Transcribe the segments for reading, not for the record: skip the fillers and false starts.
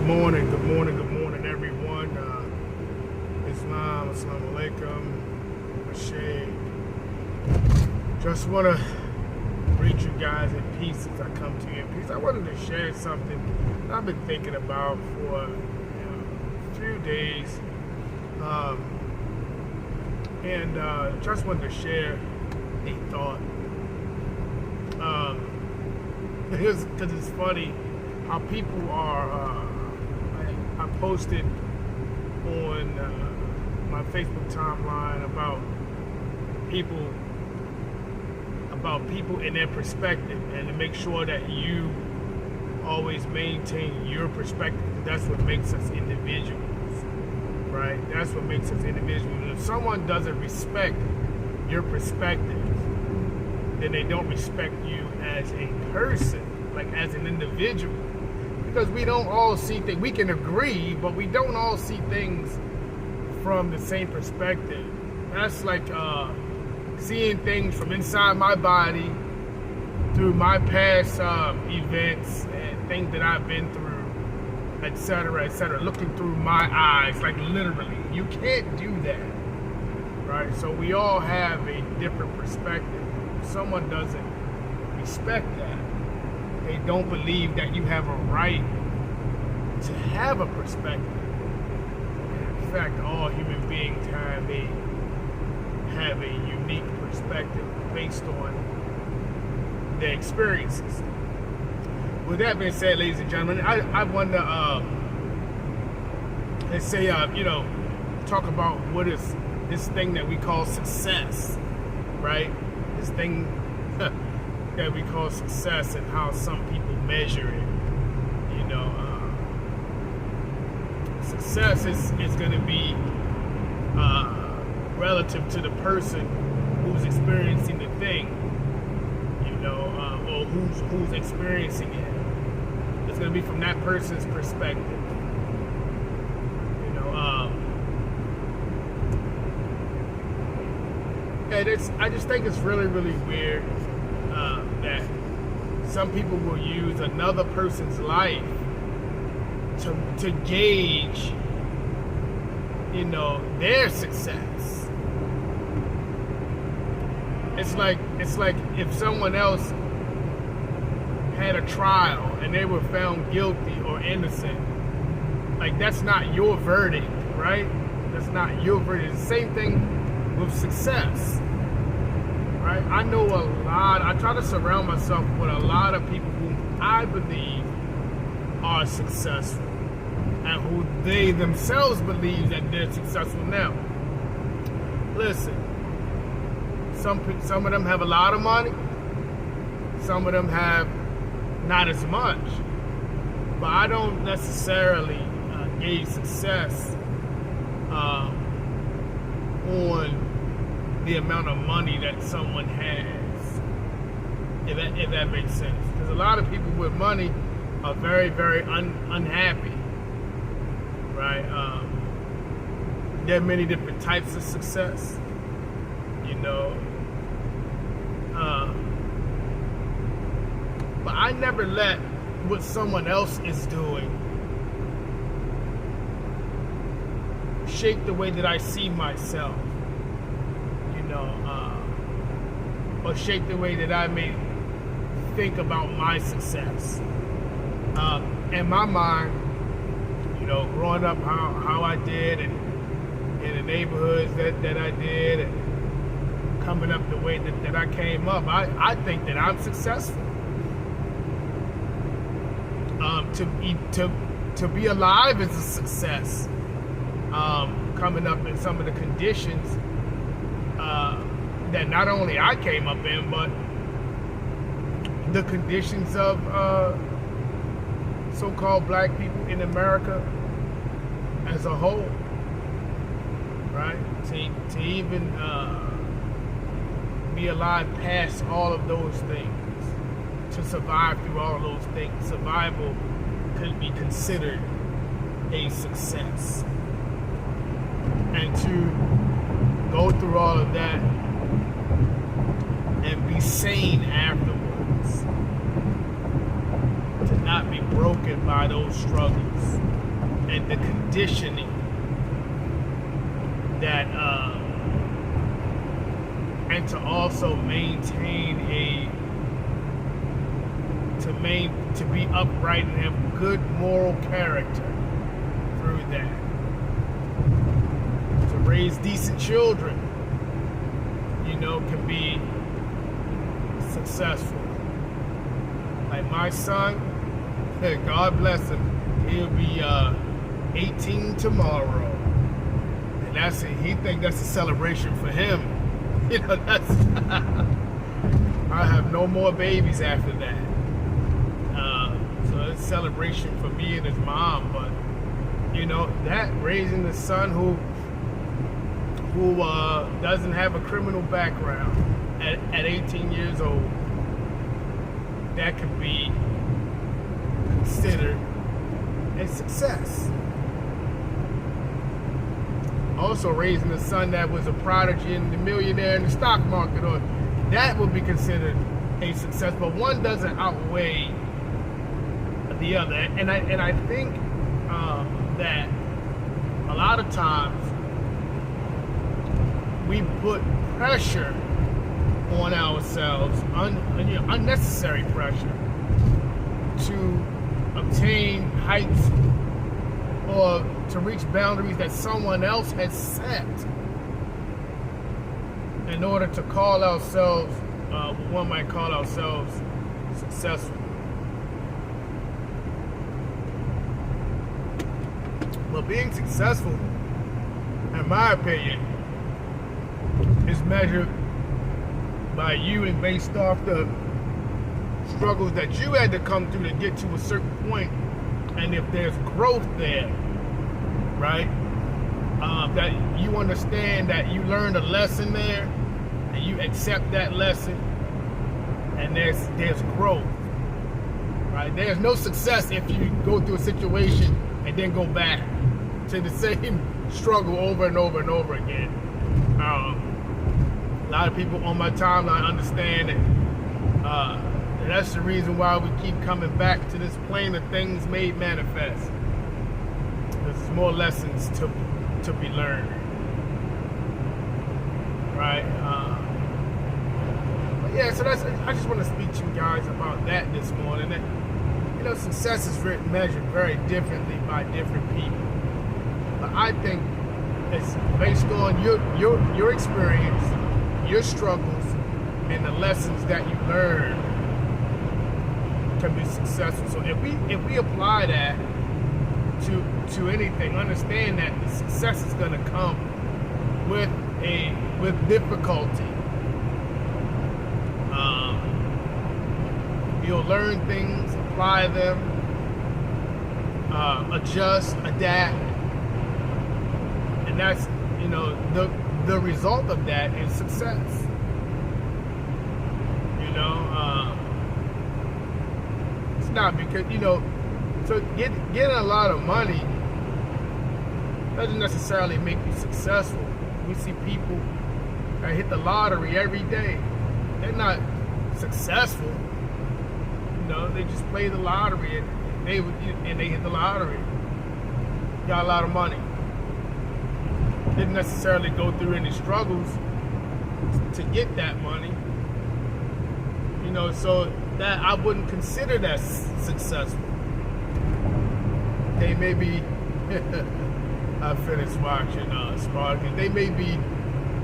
Good morning, everyone. Assalamu alaikum, Ashay. Just want to greet you guys in peace as I come to you in peace. I wanted to share something I've been thinking about for a few days. Just wanted to share a thought. Because it's funny how people are. I posted on my Facebook timeline about people in their perspective, and to make sure that you always maintain your perspective. That's what makes us individuals, right? That's what makes us individuals. If someone doesn't respect your perspective, then they don't respect you as a person, like as an individual. Because we don't all see things. We can agree, but we don't all see things from the same perspective. That's like seeing things from inside my body through my past events and things that I've been through, etc., etc. Looking through my eyes, like literally. You can't do that, right? So we all have a different perspective. If someone doesn't respect that, they don't believe that you have a right to have a perspective. In fact, all human beings have a unique perspective based on their experiences. With that being said, ladies and gentlemen, I want to let's say talk about what is this thing that we call success, right? This thing that we call success and how some people measure it. Success is going to be relative to the person who's experiencing the thing, or who's experiencing it. It's going to be from that person's perspective. And I just think it's really, really weird that some people will use another person's life to gauge, their success. It's like if someone else had a trial and they were found guilty or innocent, like that's not your verdict, right? That's not your verdict. It's the same thing with success. Right? I know I try to surround myself with a lot of people who I believe are successful and who they themselves believe that they're successful now. Listen, some of them have a lot of money, some of them have not as much, but I don't necessarily gauge success on the amount of money that someone has, if that makes sense. Because a lot of people with money are very, very unhappy, right? There are many different types of success, but I never let what someone else is doing shape the way that I see myself. Or shape the way that I may think about my success. In my mind, growing up how I did, and in the neighborhoods that I did, and coming up the way that I came up, I think that I'm successful. To be alive is a success. Coming up in some of the conditions that not only I came up in, but the conditions of so-called black people in America as a whole, right? To even be alive past all of those things, to survive through all of those things. Survival could be considered a success. And to go through all of that and be sane afterwards, to not be broken by those struggles and the conditioning that, and to also maintain to be upright and have good moral character through that. To raise decent children, can be successful. Like my son, God bless him, he'll be 18 tomorrow. And that's it. He think that's a celebration for him. That's I have no more babies after that. So it's a celebration for me and his mom. But that raising the son who doesn't have a criminal background at 18 years old, that could be considered a success. Also raising a son that was a prodigy and the millionaire in the stock market, or that would be considered a success. But one doesn't outweigh the other, and I think that a lot of times we put pressure on ourselves, unnecessary pressure, to obtain heights or to reach boundaries that someone else has set in order to call ourselves, one might call ourselves successful. But being successful, in my opinion, is measured by you and based off the struggles that you had to come through to get to a certain point, and if there's growth there, right? That you understand that you learned a lesson there, and you accept that lesson, and there's growth, right? There's no success if you go through a situation and then go back to the same struggle over and over and over again. A lot of people on my timeline understand that that's the reason why we keep coming back to this plane of things made manifest. There's more lessons to be learned, right? But yeah, so I just want to speak to you guys about that this morning. That success is measured very differently by different people. But I think it's based on your experience, your struggles, and the lessons that you learn can be successful. So if we apply that to anything, understand that the success is going to come with difficulty. You'll learn things, apply them, adjust, adapt, and that's the result of that is success. It's not because so getting a lot of money doesn't necessarily make you successful. We see people that hit the lottery every day. They're not successful. They just play the lottery and they hit the lottery. Got a lot of money. Didn't necessarily go through any struggles to get that money. So that I wouldn't consider that successful. They may be I finished watching Spartacus. They may be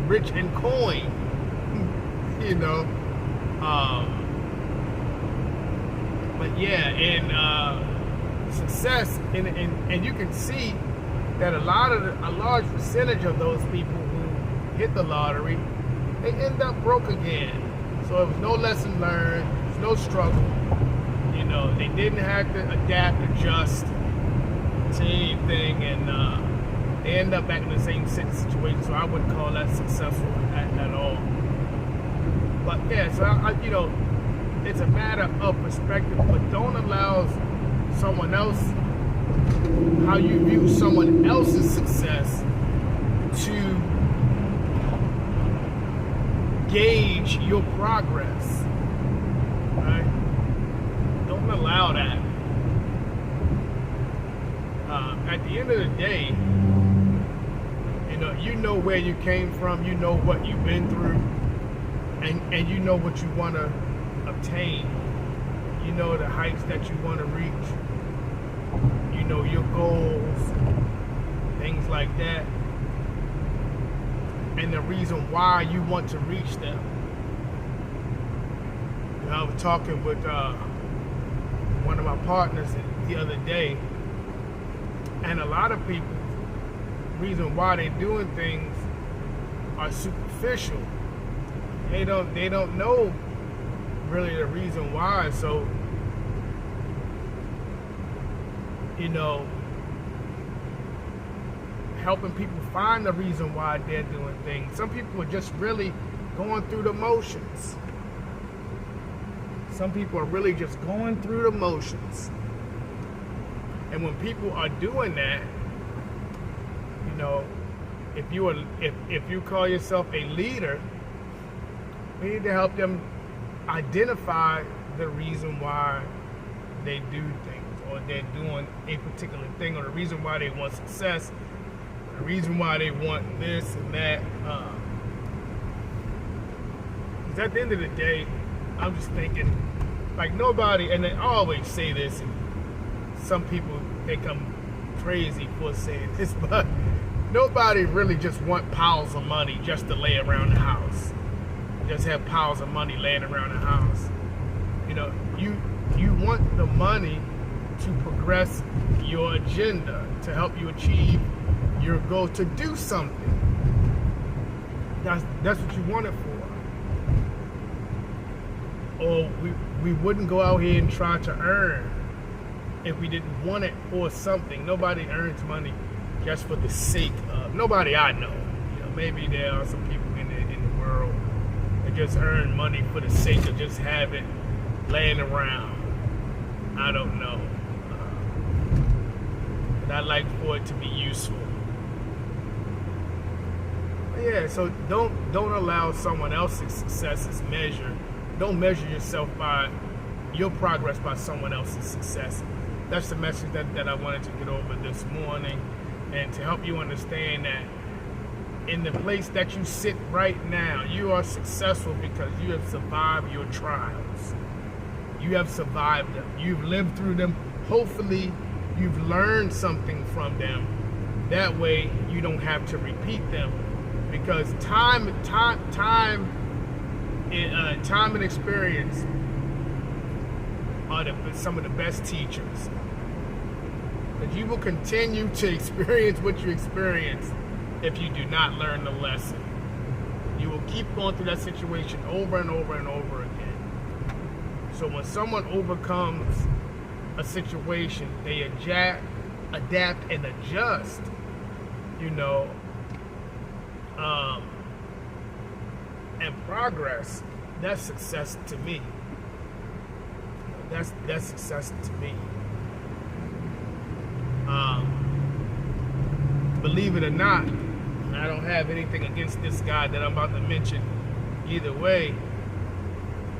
rich in coin, but yeah, and success, and you can see that a large percentage of those people who hit the lottery, they end up broke again. So it was no lesson learned, there was no struggle. They didn't have to adapt, adjust to anything, and they end up back in the same situation. So I wouldn't call that successful at all. But yeah, so it's a matter of perspective, but don't allow someone else, how you view someone else's success, to gauge your progress, right? Don't allow that. at the end of the day, you know where you came from, you know what you've been through, and you know what you want to obtain. You know the heights that you want to reach. You know your goals, things like that, and the reason why you want to reach them. I was talking with one of my partners the other day, and a lot of people, reason why they're doing things are superficial. They don't know really the reason why. So, helping people find the reason why they're doing things. Some people are just really going through the motions. Some people are really just going through the motions. And when people are doing that, if you call yourself a leader, we need to help them identify the reason why they do things, or they're doing a particular thing, or the reason why they want success, the reason why they want this and that. Because at the end of the day, I'm just thinking, like, nobody, and they always say this, and some people think I'm crazy for saying this, but nobody really just want piles of money just to lay around the house. Just have piles of money laying around the house. You want the money to progress your agenda, to help you achieve your goal, to do something. That's what you want it for. Or we wouldn't go out here and try to earn if we didn't want it for something. Nobody earns money just for the sake of. Nobody I know. Maybe there are some people in the world that just earn money for the sake of just having laying around. I don't know. But I like for it to be useful. But yeah, so don't allow someone else's successes measure. Don't measure yourself by your progress by someone else's success. That's the message that I wanted to get over this morning, and to help you understand that in the place that you sit right now, you are successful because you have survived your trials. You have survived them. You've lived through them. Hopefully, you've learned something from them. That way, you don't have to repeat them, because time and experience are some of the best teachers. But you will continue to experience what you experience if you do not learn the lesson. You will keep going through that situation over and over and over again. So when someone overcomes a situation, they adapt and adjust, and progress. That's success to me. That's success to me. Believe it or not, I don't have anything against this guy that I'm about to mention either way.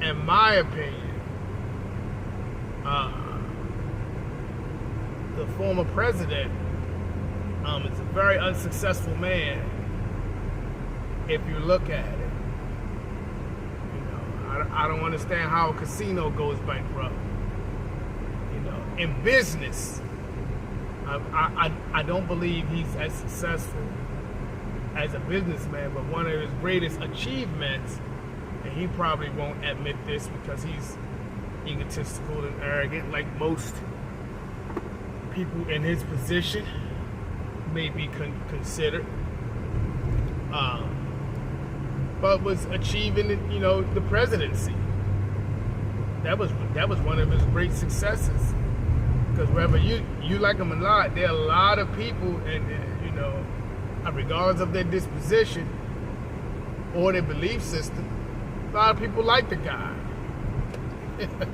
In my opinion, the former president is a very unsuccessful man if you look at it. I don't understand how a casino goes bankrupt. In business, I don't believe he's as successful as a businessman, but one of his greatest achievements, and he probably won't admit this because he's egotistical and arrogant, like most people in his position may be considered, but was achieving, the presidency. That was one of his great successes. Because whether you like him or not, there are a lot of people, and regardless of their disposition or their belief system, a lot of people like the guy. A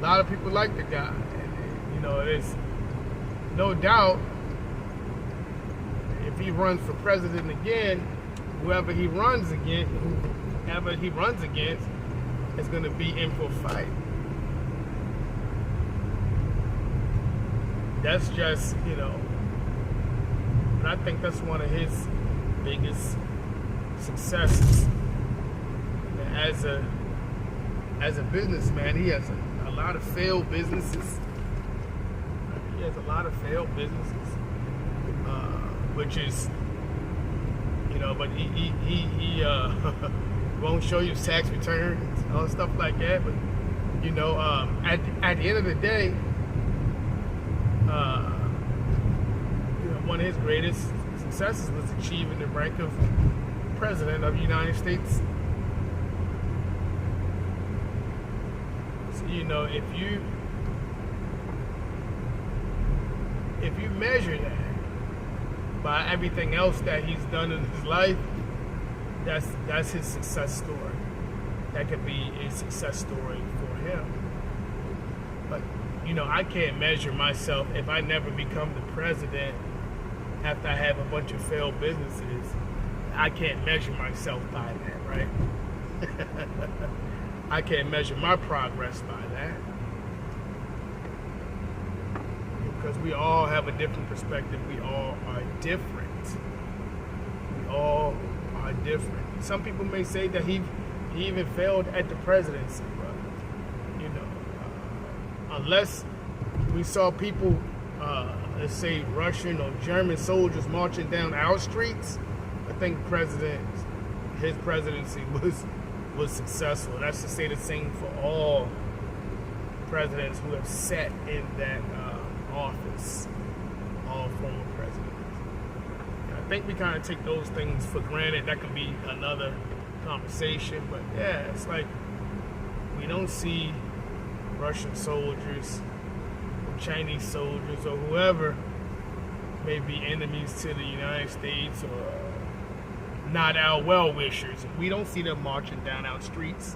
lot of people like the guy. And, there's no doubt if he runs for president again, whoever he runs against is going to be in for a fight. That's just, But I think that's one of his biggest successes. As a businessman, he has a lot of failed businesses. He has a lot of failed businesses, which is, but he won't show you his tax returns, all stuff like that. But at the end of the day, one of his greatest successes was achieving the rank of president of the United States. So, if you measure that by everything else that he's done in his life, that's his success story. That could be a success story for him. But I can't measure myself if I never become the president after I have a bunch of failed businesses. I can't measure myself by that, right? I can't measure my progress by that. Because we all have a different perspective. We all are different. We all are different. Some people may say that he even failed at the presidency, but unless we saw people, let's say Russian or German soldiers marching down our streets, I think his presidency was successful. That's to say the same for all presidents who have sat in that office, all former presidents. And I think we kind of take those things for granted. That could be another conversation, but yeah, it's like we don't see Russian soldiers or Chinese soldiers or whoever may be enemies to the United States or not our well-wishers. We don't see them marching down our streets.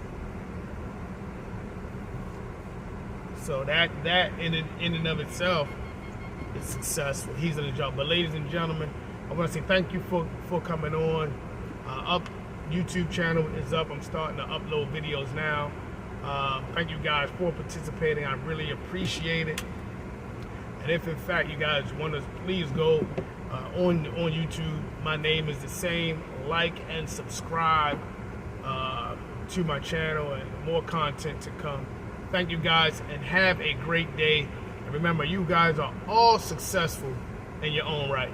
So that in and of itself is successful. He's in the job. But ladies and gentlemen, I want to say thank you for coming on. YouTube channel is up. I'm starting to upload videos now. Thank you guys for participating. I really appreciate it. And if in fact you guys want to, please go on YouTube. My name is the same. Like and subscribe to my channel, and more content to come. Thank you guys, and have a great day. And remember, you guys are all successful in your own right.